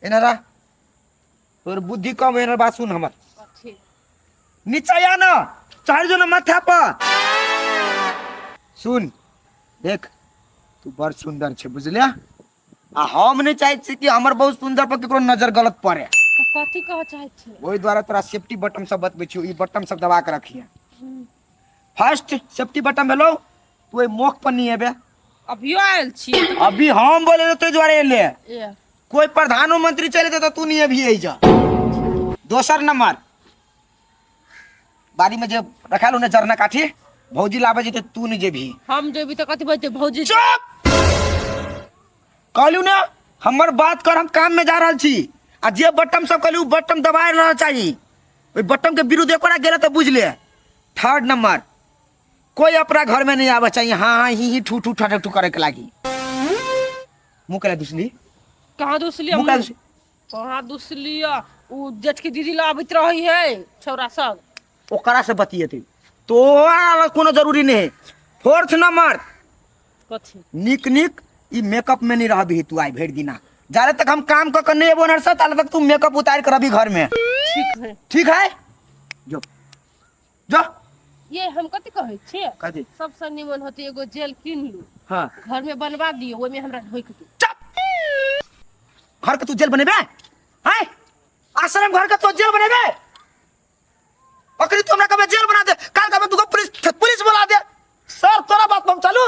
एनारा तोर बुद्धि कम है बात सुन हमर नीचा या ना चढ़ जो ना माथा पर सुन देख तू बड़ सुंदर छे बुझलिया आ हम नहीं चाहे छी कि हमर बहुत सुंदर पर केकरो नजर गलत पड़े कथी कह चाहे छी ओई द्वारा तोरा सेफ्टी बटन सब बतबै छी ई बटन सब दबा के रखिए फर्स्ट सेफ्टी बटन भेलो तू ए मुख पर नहीं एबे अभियो आयल छी अभी हम बोले तो द्वारे एले कोई प्रधानमंत्री चले तो तू नहीं अभी जा दोसर नंबर बाड़ी में जे रखालो ने जरना काठी भौजी लाबे जे तू नहीं जेबी हम जेबी तो कथी बजते भौजी चुप कहलू ना हमर बात कर हम काम में जा रहल छी आ जे बटन सब कहलू बटन दबाए रहना चाहिए ओई बटन के विरुद्ध एकोरा गेला तो बुझ ले थर्ड नंबर कोई अपना घर में नहीं आवे चाहिए हाँ ही ठू ठू ठा ठू करे के लागी मुंह कला दूसली कहां दूसली कहां दूसली उ जेठ की दीदी लाबित रही है छौरा सब ओकरा से बतियेते तो कोनो जरूरी नहीं फोर्थ नंबर कथी निक निक ई मेकअप में नहीं रहबी तू आई भेड़ दिना जाले तक हम काम क के नहीं एबो नरसा ताले तक तू मेकअप उतार कर अभी घर में ठीक है जो जो ये हम कथी कहै छी कथी सबसे निमन होती एगो जेल किन लू हां घर में बनवा दियो ओय में हमरा ढोक दू घर के तू जेल बनेबे हैं आश्रम घर के तू जेल बनेबे पकड़ी तू हमरा कबे जेल बना दे काल कबे तू पुलिस बुला दे सर तोरा बात हम चालू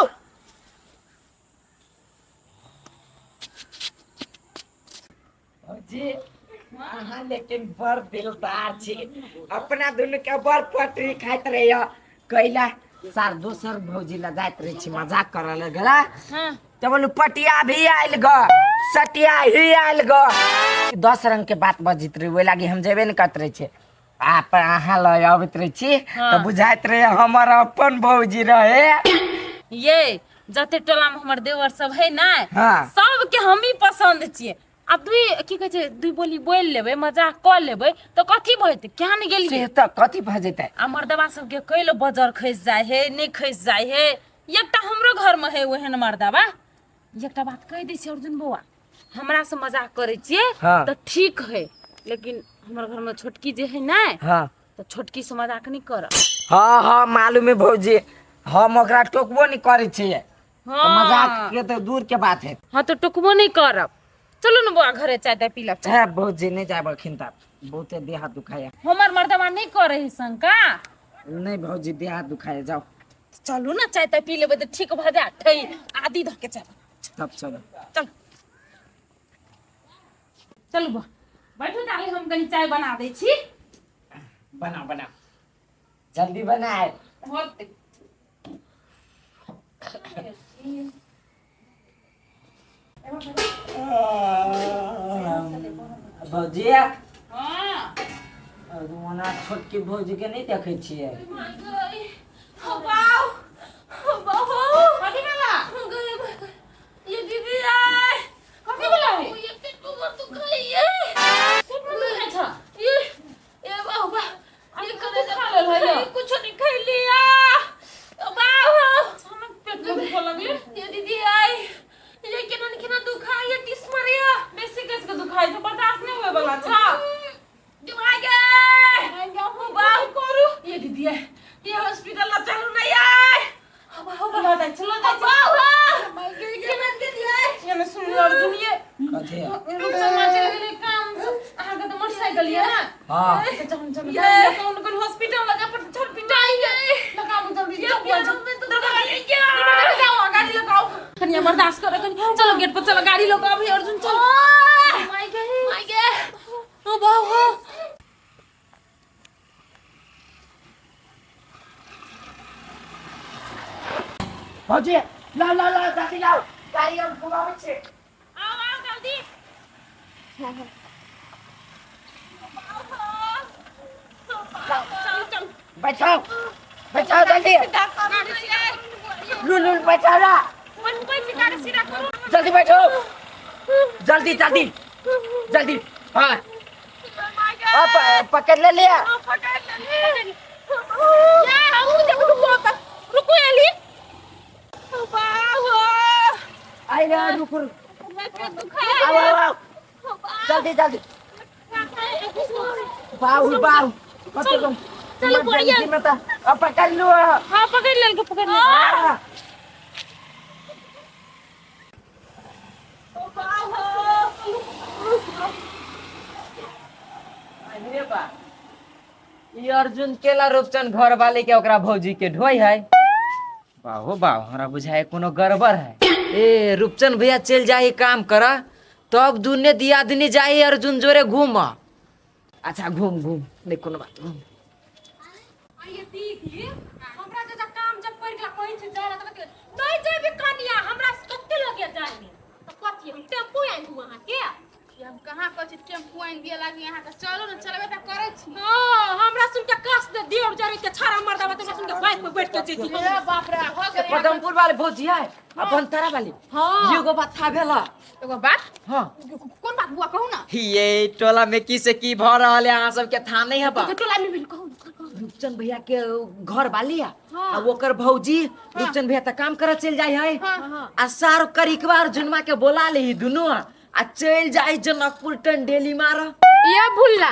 जी हां लेकिन बर दिलदार छी अपना दुनु के बर पटरी खाइत रहियो कैला सर दोसर भौजी ला जाइत रही छी मजाक करे लगला हां त बोलू पटिया भी आइल ग सटिया ही आइल ग 10 रंग के बात बजित रही ओइ लागी हम जेबे न करत रही छी आप अहाँ ल आबित रही छी त बुझाइत रहे हमर अपन भौजी रहे ये जते टोला में हमर देवर सब है ना सब के हम ही पसंद छिए आ दुई की कहै छै दुई बोली बोल लेबे मजाक क लेबे तो कथी भइते क्या न गेली से त कथी भ जैते आ मर्दवा सब के कइलो बजर खइस जाय है नहीं खइस जाय है एकटा हमरो घर में है ओहन मर्दवा एकटा बात कह दै छी अर्जुन बौआ हमरा से मजाक करे छिए त ठीक है लेकिन हमर घर में छोटकी जे है ना हां त छोटकी से मजाक नहीं कर हां हां मालूम है भौजी हम ओकरा टोकबो नहीं करे छिए मजाक के तो दूर के बात है हां तो टोकबो नहीं करब चलो न बुआ घरे चाय ताय पी लब है भौजी नहीं जाब खिनता बहुते देह हाथ दुखाया हमर मर्दवा नहीं करे है शंका नहीं भौजी देह हाथ दुखाया जाओ चलो ना चाय ताय पी लेबे त ठीक भ जा ठई आदि धके चल तब चलो चल चलो बुआ बैठो ताले हम कनी चाय बना दे छी बना बना जल्दी बनाए होते भौजी हां रोना छोटकी भौजी के नहीं देखे छिए वाओ वाओ कथी भेला ये दीदी आय कथी भेला ये पेट में तो खाइए अच्छा ये बाबा ये कदे खा ले भैया कुछ नहीं खाई लिया बाबा अचानक पेट में दुख लगले ये दीदी आय ये केना दुखाई है टिस मारिया बेसी केस के दुखाई तो बर्दाश्त नहीं होए वाला था दिमाग है बाबा करू ये दीदी है ये हॉस्पिटल ला चलो ना यार बाबा चलो बाबा केना के दिया ये मैं सुन लो अर्जुन ये कथे रुक समाचार के लिए काम आहा का तो मोटरसाइकिल है ना हां चल ये कौन कौन हॉस्पिटल लगा पर छोड़ पिटाई है लगा मुझे जल्दी जाओ गाड़ी लगाओ कन्या बर्दाश्त करो चलो गेट पर चलो गाड़ी लगाओ भाई अर्जुन चल माय गॉड ओ बाबा भौजी ला जल्दी लाओ गाड़ी और बुलावे छे आओ जल्दी चल बैठो जल्दी लुल बैठो ना जल्दी बैठो जल्दी हाँ आप पकड़ ले लिया आई रे रुक आओ आओ जल्दी जल्दी बाऊ बाऊ चलो बढ़िया अब पकड़ लो हाँ पकड़ ले पकड़ ले ये अर्जुन केला रूपचंद घर वाले के ओकरा भौजी के ढोई है बाहो बाहो हमरा बुझाए कोनो गड़बड़ है ए रूपचंद भैया चल जाए काम करा तब दुने दिया दिनी जाए अर्जुन जोरे घूम अच्छा घूम घूम नहीं कोनो बात घूम ये दीदी हमरा जे काम जब पड़ गया कहीं से जा रहा था नहीं जेबे कनिया हमरा कत्ते लगे जाने तो कथि हम टेम्पू आइन वहां के हम कहाँ कथि टेम्पू आइन दिए लागी यहाँ त चलो न चलबे त करे छी हां हमरा सुन के कस दे दियो जरे के छाड़ा मार दबा तो सुन के बाइक पे बैठ के जेती ए बाप रे हो गए पदमपुर वाले भौजी है अपन तारा वाली हाँ। एगो बात था भेला एगो बात हां कोन बात बुआ कहू ना ये टोला में की से की भ रहल है अहाँ सब के थाम नहीं है बा टोला में बिल कहू रूपचंद भैया के घर वाली है आ ओकर भौजी रूपचंद भैया त काम करे चल जाय है आ सार करिकवा अर्जुनमा के बोला ले दुनु आ चल जाय जनकपुर टन डेली मार ये भूलला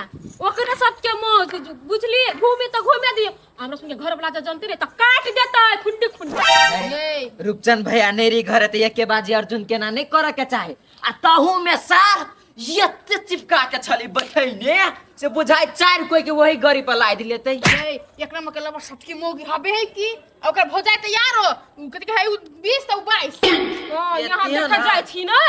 ओकरे सब के मोह बुझली घूमे तो घूमे दियो हमरा सुन के घर वाला जे जानते रे त काट देता है खुंडी खुंडी ए रूपचंद भैया नेरी घर त एके बाजी अर्जुन के ना नहीं करे के चाहे आ तहू में सार यत्ते चिपका के छली बैठैने से बुझाय चार कोई के वही गरी पर लाई दिले तै ए एकरा में के लबर सटकी मोगी हबे है की ओकर भौजाई तैयार हो कथि के है 20 तो 22 हां यहां ये देखा ना। जाय छी ना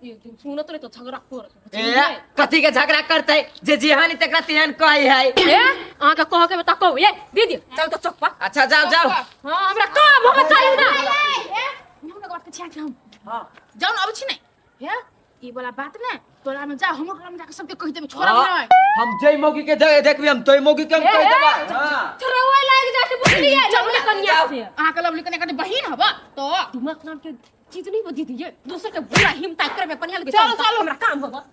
ये सुनत रे तो झगड़ा कर ए कथी के झगड़ा करते जे जेहन तकरा तेहन कहै है ए आहा के कह के बता कहू ए दीदी चल तो चौक पर अच्छा जाओ जाओ हां हमरा काम हम चली ना ए हम लोग बात के छा हम हां जाओ न अब छी नहीं हे ई वाला बात ना तोरा में जा हम टोला में जाके सबके कह देबे छोरा हाँ, नहीं हम जय मोगी के देखबी हम तोय मोगी के हम कह देबा हां थरवा लाग जाते बुझली है चल लवले कन्या से आहा के लवली कने कने बहिन हबा तो दिमाग नाम के चीज नहीं बदी दी दूसरे के बुरा हिम्मत करे में पनिया लगे चलो, चलो। हमरा काम होगा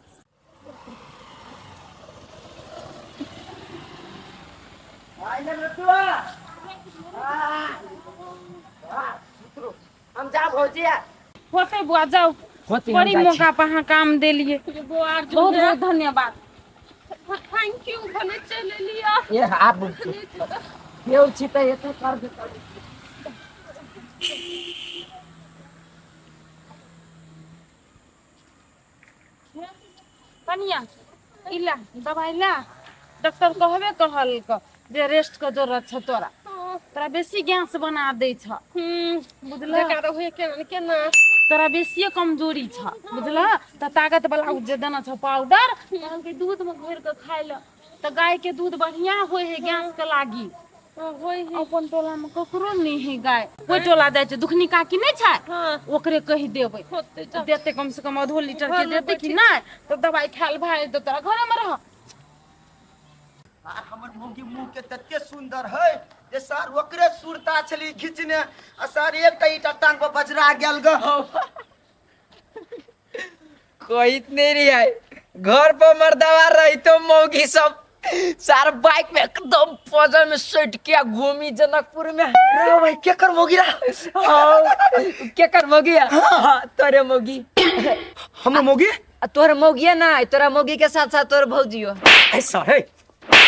आइले रतुआ हम जा भौजिया होते बुआ जाओ होते हम बड़ी जाइ छी। मौका पर हाँ काम दे लिए बहुत बहुत बहुत धन्यवाद थैंक यू भने चले लिया ये आप केउ छी त एते कर दे कनिया इला दवाई ला डॉक्टर कहबे कहल क जे रेस्ट के जरूरत छ तोरा तोरा बेसी गैस बना दे छ बुझल बेकार होए के ना तोरा बेसी कमजोरी छ बुझल त ताकत वाला जे देना छ पाउडर कहल के दूध में घोर के खाइ ल त गाय के दूध बढ़िया होय है गैस के लागी होय है अपन टोला में ककरो नहीं है गाय कोई टोला दे छै दुखनी काकी नहीं छै हां ओकरे कहि देबै होते देते कम से कम आधो लीटर के देते कि नहीं तो दवाई खायल भाई तो तोरा घरे में रह आर हमर मोगी मुंह के तत्ते सुंदर है जे सार ओकरे सुरता छली खिचने आ सार एक ईटा टांग पर बजरा गेल ग कोई नहीं रही है घर पर मर्दावा रही तो मौगी सब सार बाइक में एकदम पजर में सट के घूमी जनकपुर में रे भाई के कर मोगी रा के कर मोगी हाँ, तोरे मोगी हमर मोगी तोर मोगी ना तोरा मोगी के साथ साथ तोर भौजियो ऐसा है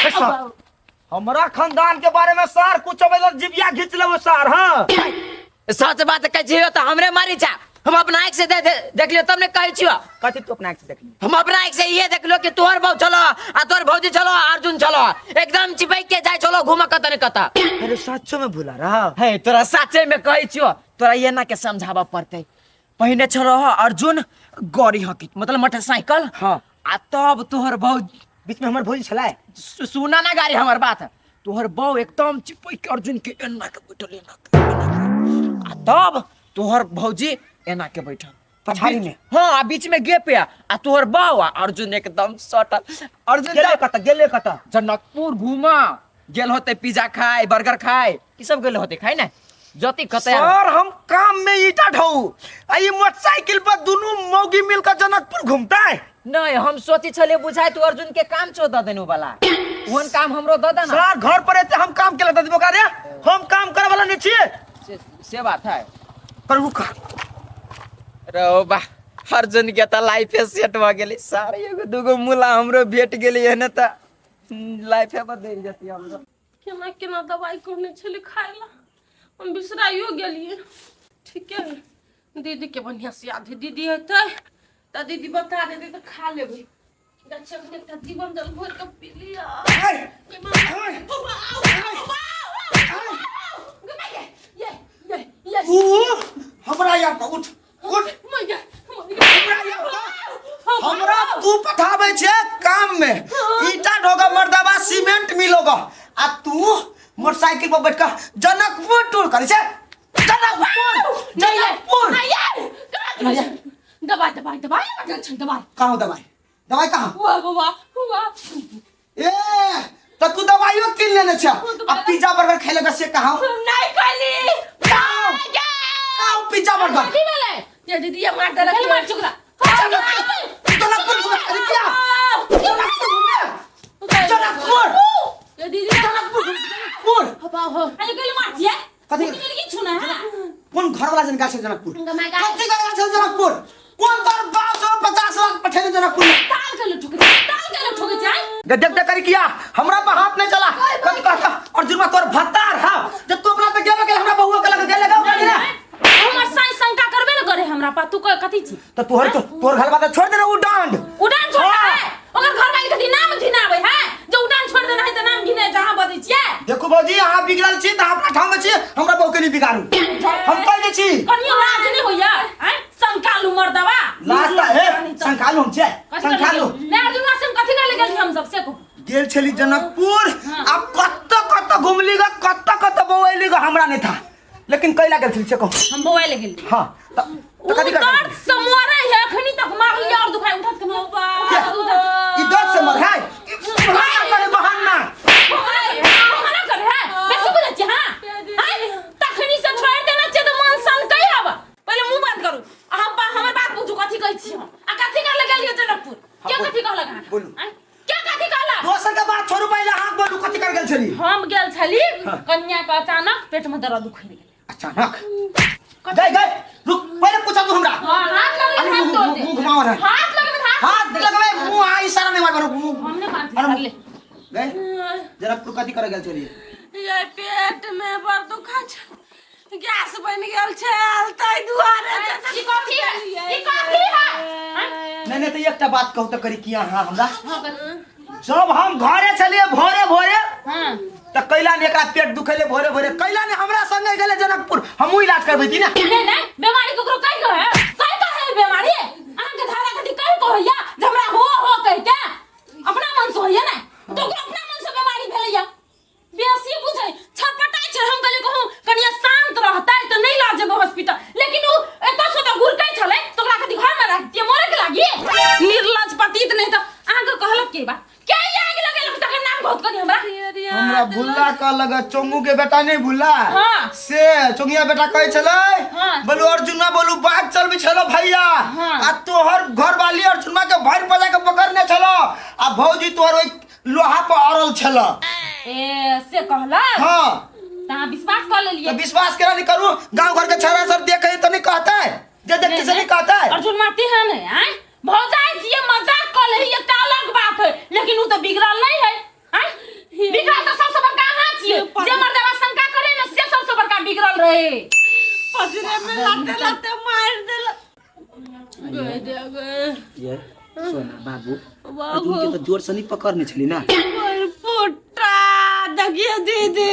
ऐसा हमरा खानदान के बारे में सार कुछ बेला जिबिया खींच लेबो सार हां सच बात कह छियो तो हमरे मारी छा हम अपना आँख से देख लियो तब ने कहै छियो कथि तू अपना आँख से देख ली हम अपना आँख से ये देख लो कि तोहर बहु चलो आ तोहर भौजी चलो अर्जुन चलो एकदम चिपक के जाय चलो घूम कत ने कत अरे सच्चो में भूला रहा है तोरा साचे में कहै छियो तोरा ये ना के समझावा पड़ते पहिने चलो अर्जुन गड़ी हकी मतलब मोटरसाइकिल हाँ आ तब तोहर बहु बीच में हमर भौजी छलाए सुना ना गाड़ी हमर बात तोहर बहु एकदम चिपक के अर्जुन के एना के बैठल एना आ तब तोहर भौजी एना के बैठल पछाड़ी में हाँ आ बीच में गे पे आ तोहर बाऊ आ अर्जुन एकदम सटल अर्जुन गेले कत जनकपुर घूमा गेल होते पिज्जा खाए बर्गर खाए ई सब गेल होते खाए ना जति कते सर हम काम में ईटा ढोऊ आ ये मोटरसाइकिल पर दोनों मौगी मिलकर जनकपुर घूमता है नहीं हम सोची छले बुझाई तू अर्जुन के काम छो द देनु वाला ओहन काम हमरो द देना सर घर पर रहते हम काम केला देबो का रे हम काम करे वाला नहीं छिए से बात है पर रुका रो बा अर्जुन के त लाइफे सेट भ गेली सारे एगो दुगो मुला हमरो भेट गेली है न त लाइफे बदल जती हमरो केना केना दवाई करने छली खाइला हम बिसराइयो गेलिए ठीक है दीदी के बढ़िया से याद है दीदी हेतै त दीदी बता देते त खा लेबै अच्छा ने त जीवन जल भर के पी लिया हमरा यहाँ उठ उठ हमरा तू पठावे छे काम में ईटा ढोगा मर्दाबा सीमेंट मिलोगा आ तू मोटरसाइकिल पर बैठ कर जनकपुर टूर करे छे जनकपुर दवाई दवाई दवाई दवाई कहाँ दवाई दवाई कहाँ वाह वाह वाह ए तो तू दवाइयो किन लेने छे अब पिज्जा बर्गर खेलेगा से कहाँ नहीं खाली कहाँ पिज्जा बर्गर ये दीदी ये मार दे रखी मार चुकरा जनकपुर घूमे अरे क्या जनकपुर घूमे जनकपुर ये दीदी जनकपुर अरे गली मार दिया कथी की छुना है कौन घर वाला जन का छे जनकपुर कथी घर वाला छे जनकपुर कौन तोर बाप जो 50 लाख पठेने जनकपुर में ताल के ठोके जाए गजब कर किया हमरा पे हाथ नहीं चला कथी कहता अर्जुन में तोर भत्तार हां जब तू अपना पे गेबे के हमरा बहुआ के लगे गेले गाओ ना हमर साई शंका करबे न करे हमरा पा तू कथी छी तो तोर घर वाला छोड़ दे उ डांड उड़ान छोड़ है अगर घर वाली कथी नाम घिनावे है जो उड़ान छोड़ देना है त नाम घिने जहां बदै छिए देखो भौजी अहाँ बिगड़ल छी त अपना ठाम में छी हमरा बहु के नहीं बिगाड़ू हम कह दे छी कनियो लाज नहीं होया हैं संकालू मर्दवा लास्ट है संकालू हम छे संकालू मैं अर्जुन से कथी कर गेल हम सब से को गेल छली जनकपुर अब कत्तो घुमली ग कत्तो बौइली ग हमरा नहीं था लेकिन कैला गेल छली से को हम मोबाइल गेल हां तो कथी कर दर्द समोरा है अखनी तक मार लिया और दुखाई उठत के बाबा इधर से मर है करे बहाना मना कर है बेसु बुझे छी हां तखनी से छोड़ देना छ त मन सन कई हवा पहले मुंह बंद करू हमर बात पूछू कथी कहै छी हम आ कथी कर लगलियो जनकपुर क्या कथी कहला बोलू क्या कथी कहला दोसर के बात छोड़ू पहले हाथ बोलू कथी कर गेल छली हम गेल छली कन्या का अचानक पेट में दर्द उखड़ गेल अचानक गए रुक पहले पूछा तू हमरा हाथ लगे हाथ तोड़ दे मुंह घुमाओ ना हाथ लगे हाथ लगवे मुंह आ इशारा नहीं मार मुंह हमने बात कर ले गए जनकपुर कथी कर गेल छली ये पेट में बड़ दुखा छ गैस बन गेल छै अलतै दुआरे ई कथी है नहीं तो एकटा बात कहू तो करी किया हां हमरा जब हम घरे चलिए भोरे भोरे हां त कैला ने एकरा पेट दुखेले भोरे भोरे कैला ने हमरा संगे गेले जनकपुर हमहु इलाज करबै थी ना नहीं बीमारी ककरो कहि गो है बीमारी अहाँ के धारा कथी कहि को होया जे हमरा हो कहि के अपना मन से होया ना तो ओकरा अपना मन से बीमारी भेलैया बेसी बुझै छटपटाई छै हम कहले कहूं कनिया शांत रहतै त नहीं ला जेबो हॉस्पिटल लेकिन उ एता से त गुरकै छले त ओकरा कथी घर में रखतिए मोरे के लागी निर्लज पतित नहीं त अहाँ के कहलक के बा के आग लगेलक त नाम बहुत करी हमरा भुल्ला का लगा चोंगू के बेटा नहीं भुल्ला हां से चोंगिया बेटा कहै छलै बोलू अर्जुनवा बोलू बात चलबी छलो भैया आ तोहर घर वाली अर्जुनवा के भर पजा के पकड़ने छलो आ भौजी तोहर ओइ लोहा पर अड़ल छलो ए से कहला हां ता विश्वास कर लेलिए तो विश्वास केना नहीं करू गांव घर के छौरा सब देखे तो नहीं कहता है जे देखते से नहीं कहता है अर्जुन मारती है नहीं हैं भौजाई जी मजाक कर ले एक अलग बात है लेकिन उ तो बिगड़ल नहीं है हैं बिगड़ल तो सबसे बड़का हां छिए जे मर्दवा शंका करे न से सबसे बड़का बिगड़ल रहे पजरे में लाते लाते मार देला गए दे गए ये सोना बाबू अर्जुन के तो जोर से नहीं पकड़ने छली ना पुट्टा दगिए दीदी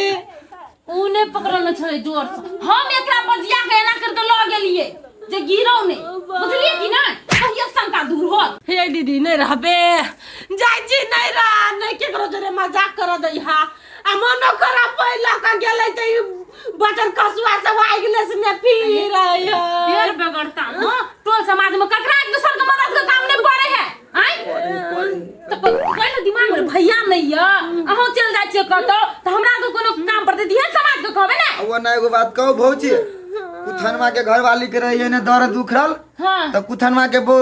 उने पकड़ल छले जोर से हम एकरा बजिया के एना कर के ल गेलिए जे गिरौ ने बुझलिए कि ना कहियो शंका दूर हो हे दीदी नहीं रहबे जाय छी नहीं रह नहीं केकरो जरे मजाक कर दई हा आ मनो करा पहिला का गेलै त बटन कसुआ सब आइगले से ने फिर आया यार बगड़ता न टोल समाज में ककरा एक दूसर के मदद के काम नहीं पड़े है हैं तो पहले दिमाग में भैया नहीं है अहो चल जाय छी कतो त हमरा के कोनो काम पड़ते दिहे समाज के कहबे ना वो ना एगो बात कहू भौजी कुथनमा के घर वाली के रही ने दर्द दुखरल तो कुथनमा के वो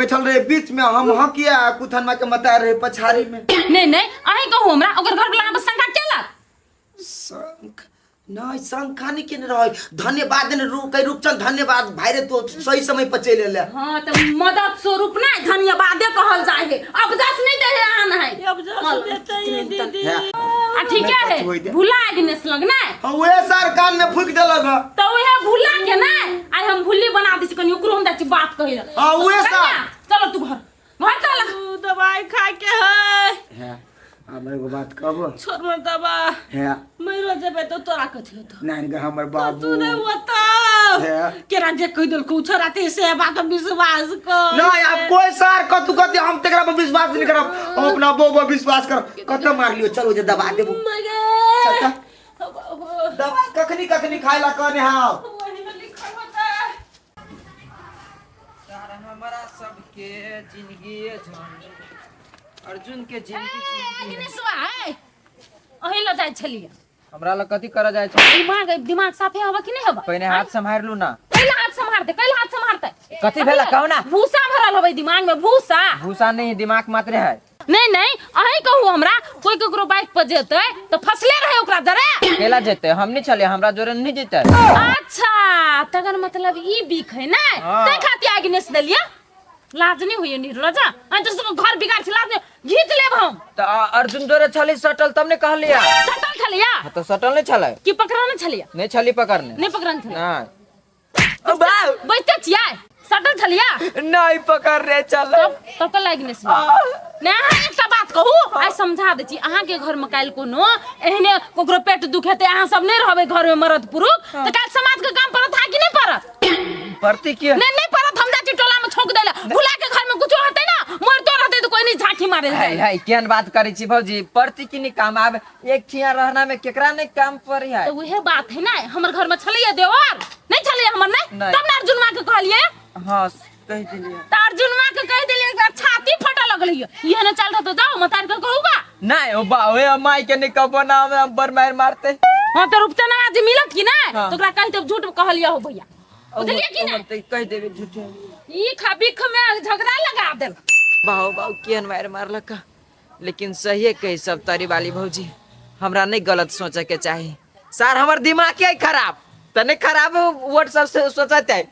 बैठल रहे बीच में हम हकिया कुथनमा के मता रहे पछाड़ी में नहीं नहीं अही कहू हमरा ओकर घर वाला पर शंका केलक नहीं संखानी के न रह धन्यवाद ने रूपचंद धन्यवाद भाई रे तो सही समय पर चले ले हाँ तो मदद स्वरूप ना धन्यवादे कहल जाए है अब जस नहीं दे आन है अब जस देते हैं दीदी आ ठीक है भुला गिनेस लग ना हां वे सर कान में फूक देलक तो वह भुला के ना आई हम भुल्ली बना दी कनी ओकरो हम दैची बात कहिला हां वे सर चलो तू घर चल दवाई खा के है हमरे को बात कहबो छोड़ मत दबा है मरो जेबे तो तोरा कथि होतो नहीं ग हमर बाबू तू नहीं होता है केरा जे कह दल को छोराते से बात विश्वास कर नहीं आप कोई सर कतु हम तेकरा पर विश्वास नहीं करब हम अपना बो विश्वास कर कत मार लियो चलो जे दबा देबो चल दवाई कखनी खाइला कहने हां यार हमारा सबके जिंदगी झंड अर्जुन के जिंदगी अही ल जाय छलिए हमरा ल कथि कर जाय छै दिमाग साफे हवा कि नहीं हवा पहले हाथ संभार लू ना पहले हाथ संभारते कथि भेला कहू ना भूसा भरल हवे दिमाग में भूसा भूसा नहीं दिमाग मात्र है नहीं अही कहू हमरा कोई ककरो बाइक पर जेतै तो फसले रहे ओकरा जरे केला जेते हम नहीं चले हमरा जोरे नहीं जेते अच्छा तगर मतलब ई बीख है ना तै खाती आगे नेस देलिया लाज नहीं हुई नीरजा आ तो सब घर बिगाड़ छिला घीच लेब हम तो अर्जुन जोरे छली सटल तुमने कह लिया सटल छलिया तो सटल नहीं छले कि पकड़ने छलिया नहीं छली पकड़ने नहीं पकड़ने छलिया नहीं अब बैठते छिया सटल छलिया नहीं पकड़ रे चल तब का लाग नेस ना एकटा बात कहू आइ समझा दे छी अहाँ के घर में काल कोनो एहने कोकरो पेट दुखेते अहाँ सब नहीं रहबे घर में मरद पुरुष तो काल समाज के काम परत है कि नहीं परत परती की नहीं परत हम जाची टोला में छोक देला भुला के घर में कुछ होते ना मरतो रहते तो कोई नहीं झांकी मारे है केन बात करै छी भौजी परती की नहीं काम आवे एक ठिया रहना में केकरा नहीं काम पड़ी है तो वही बात है ना हमर घर में छलिए देवर नहीं छलिए हमर नहीं तब ना अर्जुन मां के कहलिए हां कह दिलिए त अर्जुन मां के कह दिलिए एकरा छाती फटा लगलिए ये न चल रहा तो जाओ मतार के कहूगा नहीं ओ बा ओए माई के नहीं कबो ना हम बर मार मारते हां तो रूपचंद आज मिलत कि ना तो एकरा कहि तो झूठ कहलिए हो भैया बुझलिए कि ना कह देबे झूठे ई खबिख में झगड़ा लगा देल बाऊ बाऊ केन मार मारलक लेकिन सही कही सब तारी वाली भौजी हमरा नहीं गलत सोचे के चाहिए सर हमर दिमाग के खराब तने खराब व्हाट्सएप से सोचते